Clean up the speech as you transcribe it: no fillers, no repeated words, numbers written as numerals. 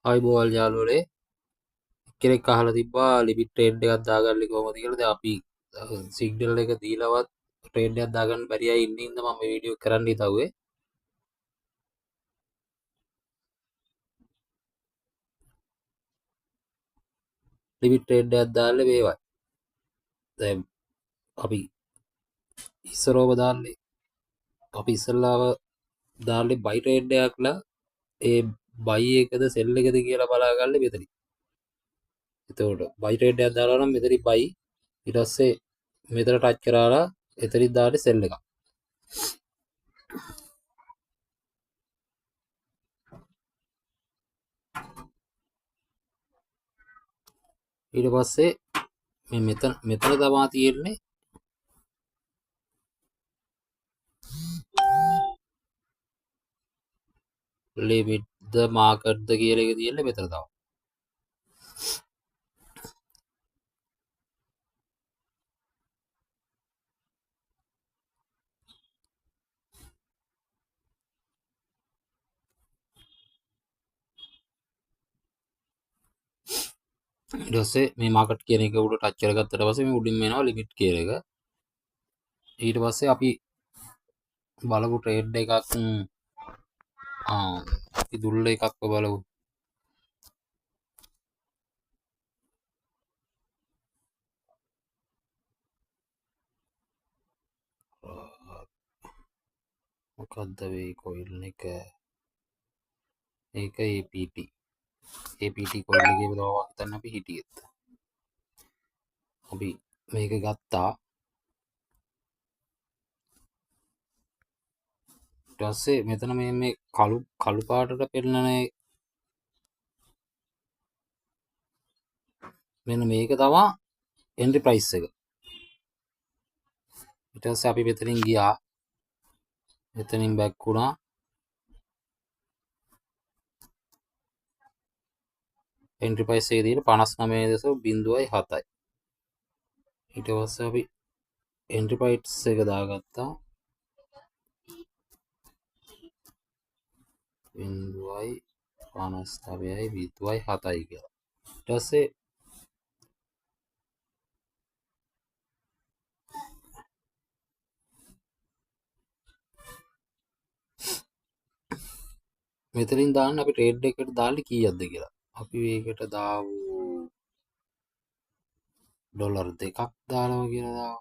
ආයිබෝල් යාළුවනේ කෙනෙක් අහලා තිබ්බා ලිමිට් ට්‍රේඩ් එකක් දාගන්නේ කොහොමද කියලා. දැන් අපි සිග්නල් එක දීලවත් ට්‍රේඩ් එකක් දාගන්න බැරි අය ඉන්න ඉඳ මම මේ වීඩියෝ කරන්න හිතුවේ. ලිමිට් ට්‍රේඩ් එකක් දාන්නේ මේවයි. දැන් අපි ඉස්සරෝම දාන්නේ අපි ඉස්සල්ලාම දාන්නේ බයි ට්‍රේඩ් එකක්ලා ඒ බයි එකද සෙල් එකද කියලා බලාගන්න මෙතනින්. එතකොට බයි ට්‍රේඩ් එකක් දාලා නම් මෙතනින් බයි ඊට පස්සේ මෙතන ටච් කරලා එතනින් දාන්නේ සෙල් එකක්. ඊට පස්සේ මේ මෙතන තමා තියෙන්නේ ලිමිට් ද මාකට් ද කියලා එක තියෙන්නේ මෙතන තමයි. ඊට පස්සේ මේ මාකට් කියන එක උඩ ටච් කරගත්තට පස්සේ මේ උඩින්ම එනවා ලිමිට් කියන එක. ඊට පස්සේ අපි බලමු ට්‍රේඩ් එකක් අපි දුල්ල එකක් බලමු. මොකක්ද මේ කොයිල් එක? ඒක APT කොයිල් එකේ බලව හිතන්න අපි හිටියෙත්. අපි මේක ගත්තා. ඊට පස්සේ මෙතන මේ කළු පාටට පෙන්නනේ මෙන්න මේක තමයි එන්ට්‍රි ප්‍රයිස් එක. ඊට පස්සේ අපි මෙතනින් ගියා. මෙතනින් බැක් වුණා. එන්ට්‍රි ප්‍රයිස් එකේ තියෙන 59.07යි. ඊට පස්සේ අපි එන්ට්‍රි ප්‍රයිස් එක දාගත්තා. 0.59.7යි කියලා. ඊට පස්සේ මෙතනින් දාන්න අපි ට්‍රේඩ් එකට දාන්නේ කීයක්ද කියලා. අපි මේකට දාමු $2 දානවා කියලා දාමු.